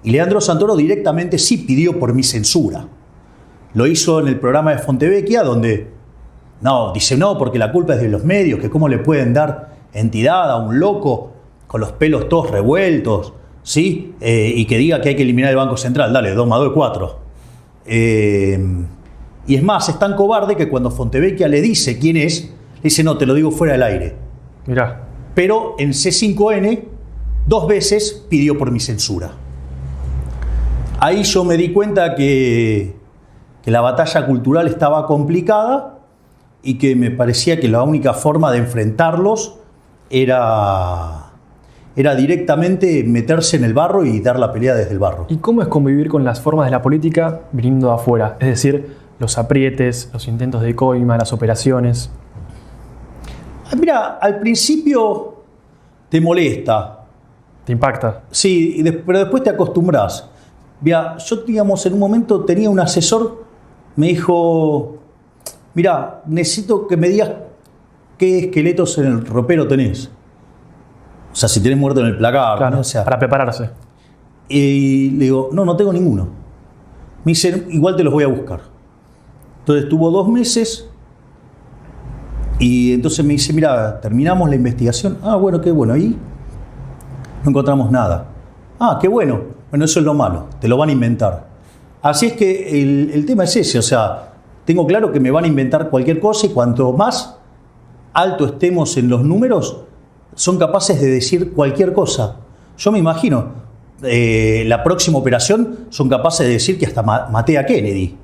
Y Leandro Santoro directamente sí pidió por mi censura. Lo hizo en el programa de Fontevecchia, donde dice no, porque la culpa es de los medios, que cómo le pueden dar entidad a un loco con los pelos todos revueltos, ¿sí? Y que diga que hay que eliminar el Banco Central. Dale, 2 más 2 es 4. Y es más, es tan cobarde que cuando Fontevecchia le dice quién es, le dice no, te lo digo fuera del aire. Mirá. Pero en C5N 2 veces pidió por mi censura. Ahí yo me di cuenta que la batalla cultural estaba complicada y que me parecía que la única forma de enfrentarlos era directamente meterse en el barro y dar la pelea desde el barro. ¿Y cómo es convivir con las formas de la política viniendo de afuera? Es decir, los aprietes, los intentos de coima, las operaciones. Mira, al principio te molesta. ¿Te impacta? Sí, pero después te acostumbras. Mira, yo, digamos, en un momento tenía un asesor, me dijo, mira, necesito que me digas qué esqueletos en el ropero tenés. O sea, si tenés muerto en el placar. Claro, ¿no? O sea, para prepararse. Y le digo, no tengo ninguno. Me dice, igual te los voy a buscar. Entonces estuvo 2 meses y entonces me dice, mira, terminamos la investigación. Ah, bueno, qué bueno. ¿Y? No encontramos nada. Ah, qué bueno. Bueno, eso es lo malo. Te lo van a inventar. Así es que el tema es ese. O sea, tengo claro que me van a inventar cualquier cosa y cuanto más alto estemos en los números, son capaces de decir cualquier cosa. Yo me imagino, la próxima operación son capaces de decir que hasta maté a Kennedy.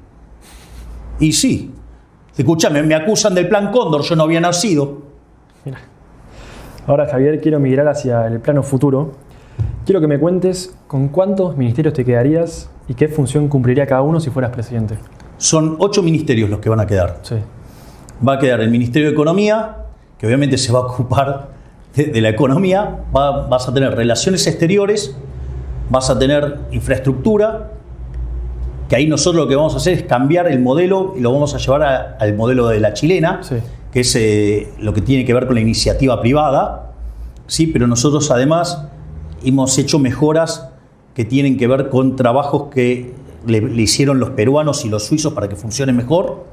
Y sí, escúchame, me acusan del plan Cóndor, yo no había nacido. Mira. Ahora, Javier, quiero migrar hacia el plano futuro. Quiero que me cuentes con cuántos ministerios te quedarías y qué función cumpliría cada uno si fueras presidente. Son 8 ministerios los que van a quedar. Sí. Va a quedar el Ministerio de Economía, que obviamente se va a ocupar de la economía. Vas a tener relaciones exteriores, vas a tener infraestructura, que ahí nosotros lo que vamos a hacer es cambiar el modelo y lo vamos a llevar al modelo de la chilena, Sí. que es lo que tiene que ver con la iniciativa privada, ¿sí? Pero nosotros además hemos hecho mejoras que tienen que ver con trabajos que le hicieron los peruanos y los suizos para que funcione mejor.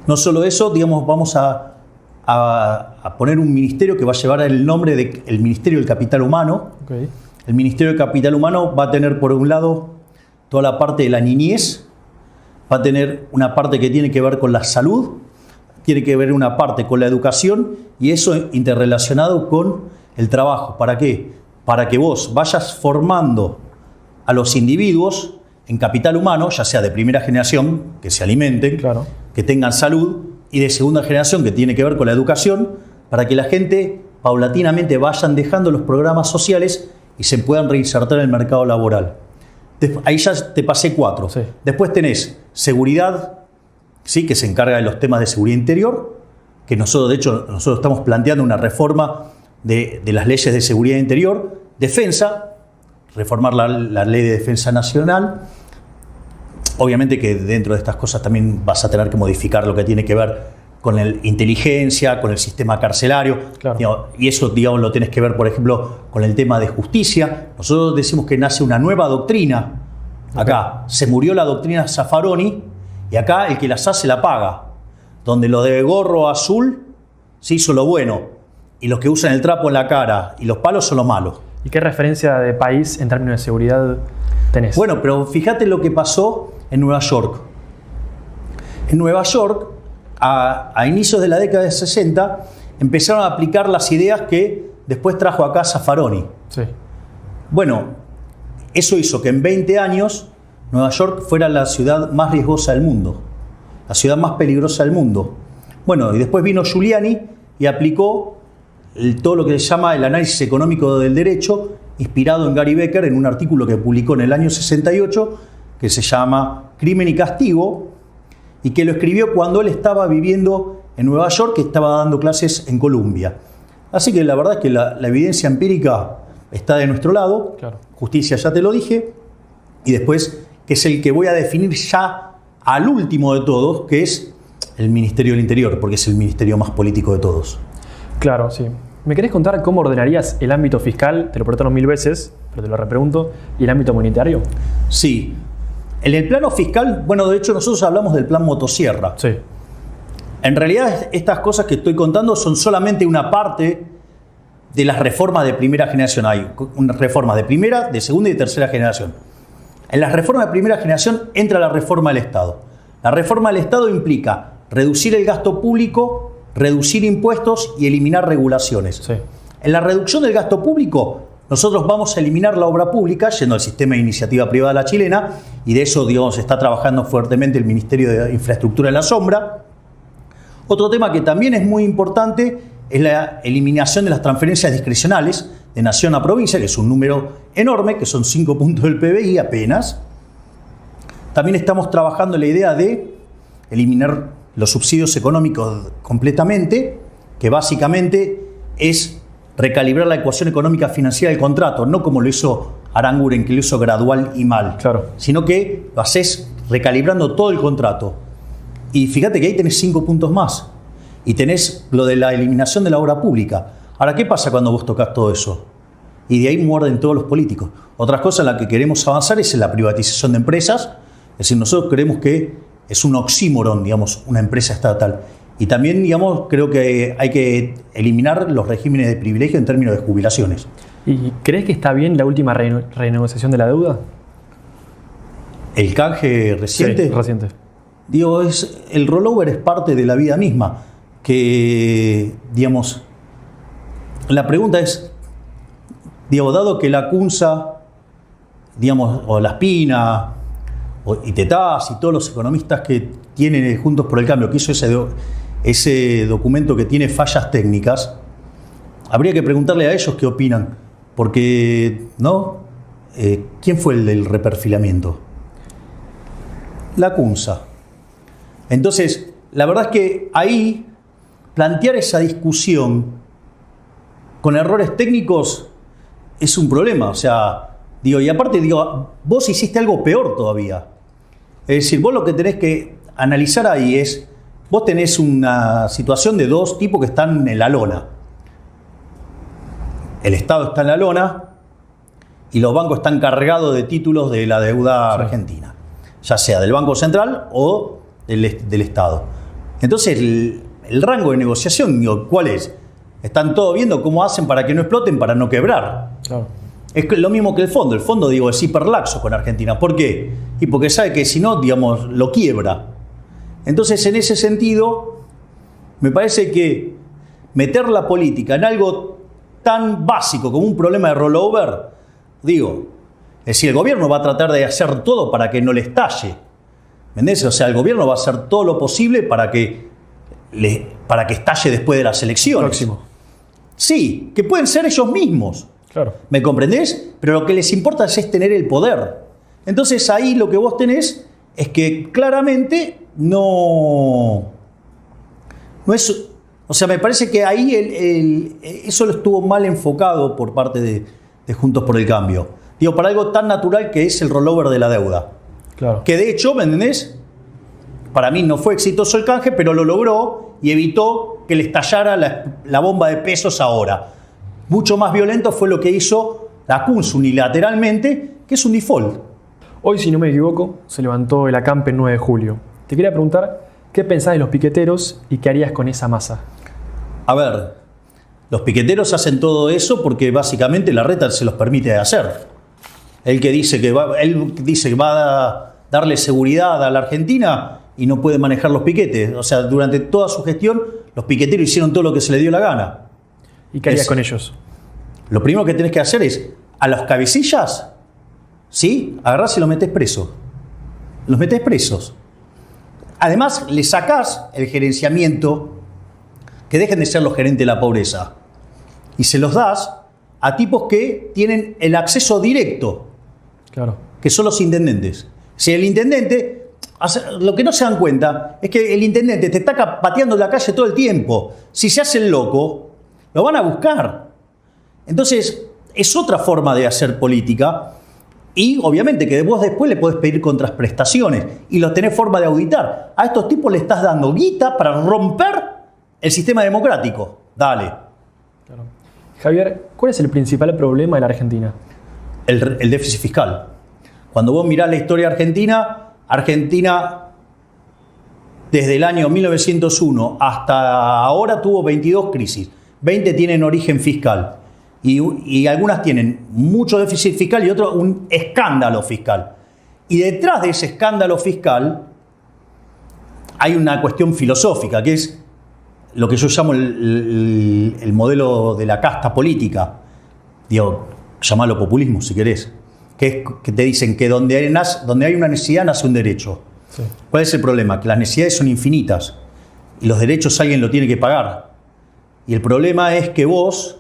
No solo eso, digamos, vamos a poner un ministerio que va a llevar el nombre del Ministerio del Capital Humano. Okay. El Ministerio del Capital Humano va a tener, por un lado, toda la parte de la niñez, va a tener una parte que tiene que ver con la salud, tiene que ver una parte con la educación y eso interrelacionado con el trabajo. ¿Para qué? Para que vos vayas formando a los individuos en capital humano, ya sea de primera generación, que se alimenten, Claro. que tengan salud, y de segunda generación, que tiene que ver con la educación, para que la gente paulatinamente vayan dejando los programas sociales y se puedan reinsertar en el mercado laboral. Ahí ya te pasé 4. Sí. Después tenés seguridad, ¿sí? Que se encarga de los temas de seguridad interior, que nosotros, de hecho, nosotros estamos planteando una reforma de las leyes de seguridad interior. Defensa, reformar la ley de defensa nacional. Obviamente que dentro de estas cosas también vas a tener que modificar lo que tiene que ver con la inteligencia, con el sistema carcelario. Claro. Y eso, digamos, lo tenés que ver, por ejemplo, con el tema de justicia. Nosotros decimos que nace una nueva doctrina. Acá se murió la doctrina Zaffaroni y acá el que las hace la paga. Donde lo de gorro azul se hizo lo bueno y los que usan el trapo en la cara y los palos son los malos. ¿Y qué referencia de país en términos de seguridad tenés? Bueno, pero fíjate lo que pasó en Nueva York. En Nueva York, a inicios de la década de 60, empezaron a aplicar las ideas que después trajo acá Zaffaroni. Sí. Bueno, eso hizo que en 20 años Nueva York fuera la ciudad más riesgosa del mundo, la ciudad más peligrosa del mundo. Bueno, y después vino Giuliani y aplicó todo lo que se llama el análisis económico del derecho, inspirado en Gary Becker, en un artículo que publicó en el año 68, que se llama Crimen y Castigo, y que lo escribió cuando él estaba viviendo en Nueva York, que estaba dando clases en Columbia. Así que la verdad es que la evidencia empírica está de nuestro lado. Claro. Justicia, ya te lo dije. Y después, que es el que voy a definir ya al último de todos, que es el Ministerio del Interior, porque es el ministerio más político de todos. Claro, sí. ¿Me querés contar cómo ordenarías el ámbito fiscal? Te lo preguntaron 1000 veces, pero te lo repregunto, ¿y el ámbito monetario? Sí. En el plano fiscal, bueno, de hecho nosotros hablamos del plan motosierra. Sí. En realidad estas cosas que estoy contando son solamente una parte de las reformas de primera generación. Hay reformas de primera, de segunda y de tercera generación. En las reformas de primera generación entra la reforma del Estado. La reforma del Estado implica reducir el gasto público, reducir impuestos y eliminar regulaciones. Sí. En la reducción del gasto público, nosotros vamos a eliminar la obra pública, yendo al sistema de iniciativa privada la chilena, y de eso, digamos, está trabajando fuertemente el Ministerio de Infraestructura en la sombra. Otro tema que también es muy importante es la eliminación de las transferencias discrecionales de nación a provincia, que es un número enorme, que son 5 puntos del PBI apenas. También estamos trabajando en la idea de eliminar los subsidios económicos completamente, que básicamente es recalibrar la ecuación económica financiera del contrato, no como lo hizo Aranguren, que lo hizo gradual y mal, Claro. sino que lo haces recalibrando todo el contrato. Y fíjate que ahí tenés 5 puntos más. Y tenés lo de la eliminación de la obra pública. Ahora, ¿qué pasa cuando vos tocas todo eso? Y de ahí muerden todos los políticos. Otra cosa en la que queremos avanzar es en la privatización de empresas. Es decir, nosotros creemos que es un oxímoron, digamos, una empresa estatal. Y también, digamos, creo que hay que eliminar los regímenes de privilegio en términos de jubilaciones. ¿Y crees que está bien la última renegociación de la deuda? El canje reciente, Sí, reciente. digo, el rollover es parte de la vida misma. Que, digamos, la pregunta es, digo, dado que la CUNSA, digamos, o la Espina, y Tetaz y todos los economistas que tienen Juntos por el Cambio, que hizo ese documento que tiene fallas técnicas, habría que preguntarle a ellos qué opinan, porque, ¿no? ¿Quién fue el del reperfilamiento? La CUNSA. Entonces, la verdad es que ahí plantear esa discusión con errores técnicos es un problema. O sea, digo, y aparte, digo, vos hiciste algo peor todavía. Es decir, vos lo que tenés que analizar ahí es, vos tenés una situación de dos tipos que están en la lona. El Estado está en la lona y los bancos están cargados de títulos de la deuda argentina, ya sea del Banco Central o del Estado. Entonces, el rango de negociación, digo, ¿cuál es? Están todos viendo cómo hacen para que no exploten, para no quebrar. Claro. Es lo mismo que el fondo. El fondo, digo, es hiperlaxo con Argentina. ¿Por qué? Y porque sabe que si no, digamos, lo quiebra. Entonces, en ese sentido, me parece que meter la política en algo tan básico como un problema de rollover, digo, es decir, el gobierno va a tratar de hacer todo para que no le estalle. ¿Me entendés? O sea, el gobierno va a hacer todo lo posible para que estalle después de las elecciones. Próximo. Sí, que pueden ser ellos mismos. Claro. ¿Me comprendés? Pero lo que les importa es tener el poder. Entonces ahí lo que vos tenés es que claramente no es... O sea, me parece que ahí eso lo estuvo mal enfocado por parte de Juntos por el Cambio. Digo, para algo tan natural que es el rollover de la deuda. Claro. Que de hecho, ¿me entendés? Para mí no fue exitoso el canje, pero lo logró y evitó que le estallara la bomba de pesos ahora. Mucho más violento fue lo que hizo la CUNS unilateralmente, que es un default. Hoy, si no me equivoco, se levantó el acampe el 9 de julio. Te quería preguntar, ¿qué pensás de los piqueteros y qué harías con esa masa? A ver, los piqueteros hacen todo eso porque básicamente la reta se los permite hacer. Él dice que va a darle seguridad a la Argentina y no puede manejar los piquetes. O sea, durante toda su gestión, los piqueteros hicieron todo lo que se les dio la gana. ¿Y qué harías con ellos? Lo primero que tenés que hacer es, a los cabecillas, ¿sí? Agarrás y los metés presos. Los metés presos. Además, le sacás el gerenciamiento, que dejen de ser los gerentes de la pobreza, y se los das a tipos que tienen el acceso directo, Claro. que son los intendentes. Si el intendente, lo que no se dan cuenta es que el intendente te está pateando en la calle todo el tiempo. Si se hace el loco, lo van a buscar. Entonces, es otra forma de hacer política. Y obviamente que vos después le podés pedir contraprestaciones y los tenés forma de auditar. A estos tipos le estás dando guita para romper el sistema democrático. Dale. Claro. Javier, ¿cuál es el principal problema de la Argentina? el déficit fiscal. Cuando vos mirás la historia argentina, desde el año 1901 hasta ahora tuvo 22 crisis. 20 tienen origen fiscal. Y algunas tienen mucho déficit fiscal y otras un escándalo fiscal. Y detrás de ese escándalo fiscal hay una cuestión filosófica, que es lo que yo llamo el modelo de la casta política. Digo, llamalo populismo si querés. Que te dicen que donde hay una necesidad nace un derecho. Sí. ¿Cuál es el problema? Que las necesidades son infinitas y los derechos alguien lo tiene que pagar. Y el problema es que los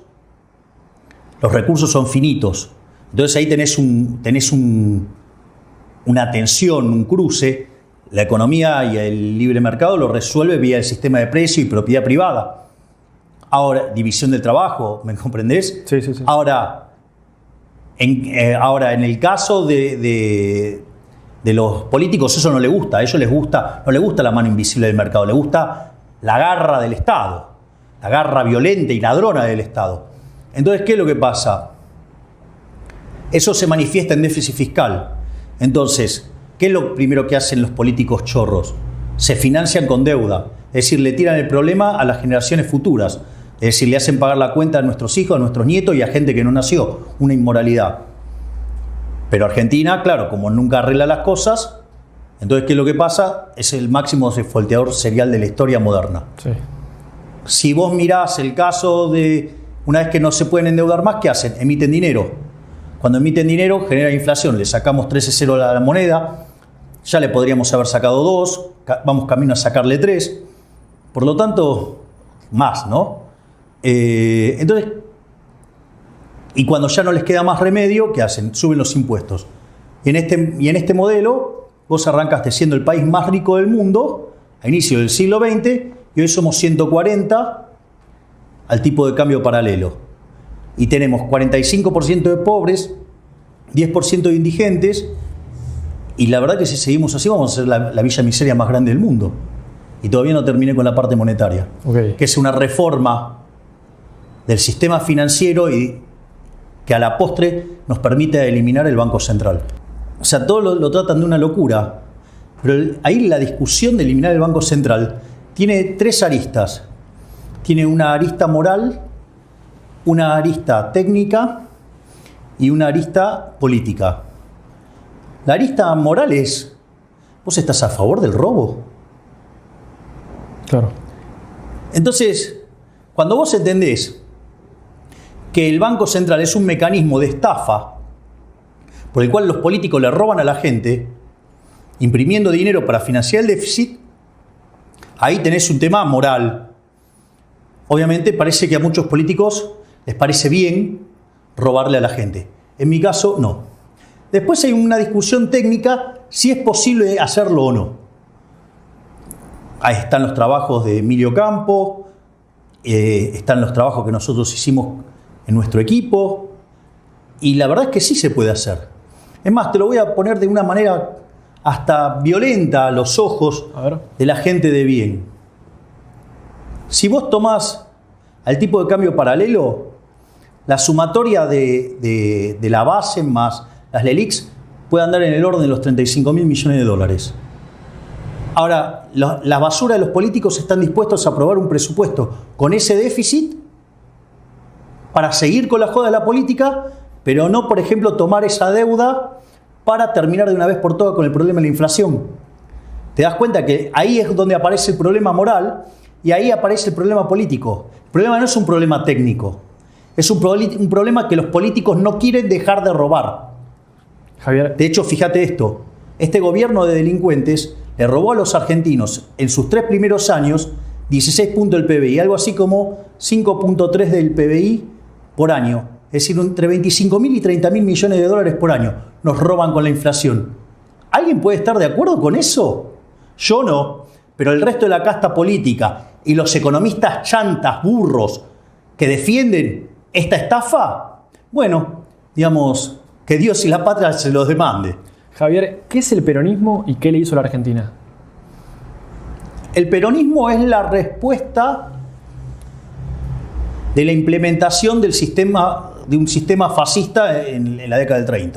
recursos son finitos. Entonces ahí tenés una tensión, un cruce. La economía y el libre mercado lo resuelve vía el sistema de precio y propiedad privada. Ahora, división del trabajo, ¿me comprendés? Sí. Ahora, en el caso de los políticos eso no les gusta. A ellos no les gusta la mano invisible del mercado, les gusta la garra del Estado, la garra violenta y ladrona del Estado. Entonces, ¿qué es lo que pasa? Eso se manifiesta en déficit fiscal. Entonces, ¿qué es lo primero que hacen los políticos chorros? Se financian con deuda, es decir, le tiran el problema a las generaciones futuras, es decir, le hacen pagar la cuenta a nuestros hijos, a nuestros nietos y a gente que no nació, una inmoralidad. Pero Argentina, claro, como nunca arregla las cosas, entonces, ¿qué es lo que pasa? Es el máximo desfolteador serial de la historia moderna. Sí. Si vos mirás el caso de una vez que no se pueden endeudar más, ¿qué hacen? Emiten dinero. Cuando emiten dinero, genera inflación. Le sacamos 13,0 a la moneda, ya le podríamos haber sacado 2, vamos camino a sacarle 3. Por lo tanto, más, ¿no? Entonces, y cuando ya no les queda más remedio, ¿qué hacen? Suben los impuestos. Y en este modelo, vos arrancaste siendo el país más rico del mundo a inicio del siglo XX y hoy somos 140 al tipo de cambio paralelo. Y tenemos 45% de pobres, 10% de indigentes, y la verdad que si seguimos así vamos a ser la villa miseria más grande del mundo. Y todavía no terminé con la parte monetaria, que es una reforma del sistema financiero y que a la postre nos permite eliminar el Banco Central. O sea, todos lo tratan de una locura, pero ahí la discusión de eliminar el Banco Central tiene 3 aristas. Tiene una arista moral, una arista técnica y una arista política. La arista moral es, ¿vos estás a favor del robo? Claro. Entonces, cuando vos entendés que el Banco Central es un mecanismo de estafa por el cual los políticos le roban a la gente, imprimiendo dinero para financiar el déficit, ahí tenés un tema moral. Obviamente parece que a muchos políticos les parece bien robarle a la gente. En mi caso, no. Después hay una discusión técnica si es posible hacerlo o no. Ahí están los trabajos de Emilio Campo, están los trabajos que nosotros hicimos en nuestro equipo, y la verdad es que sí se puede hacer. Es más, te lo voy a poner de una manera hasta violenta a los ojos de la gente de bien. Si vos tomás al tipo de cambio paralelo, la sumatoria de la base más las LELIQs puede andar en el orden de los 35.000 millones de dólares. Ahora, la basura de los políticos están dispuestos a aprobar un presupuesto con ese déficit para seguir con la joda de la política, pero no, por ejemplo, tomar esa deuda para terminar de una vez por todas con el problema de la inflación. Te das cuenta que ahí es donde aparece el problema moral y ahí aparece el problema político. El problema no es un problema técnico, es un problema que los políticos no quieren dejar de robar. Javier. De hecho, fíjate esto, este gobierno de delincuentes le robó a los argentinos en sus 3 primeros años 16 puntos del PBI, algo así como 5.3 del PBI por año. Es decir, entre 25.000 y 30.000 millones de dólares por año nos roban con la inflación. ¿Alguien puede estar de acuerdo con eso? Yo no, pero el resto de la casta política y los economistas chantas, burros, que defienden esta estafa, bueno, digamos, que Dios y la patria se los demande. Javier, ¿qué es el peronismo y qué le hizo a la Argentina? El peronismo es la respuesta de la implementación del sistema de un sistema fascista en la década del 30.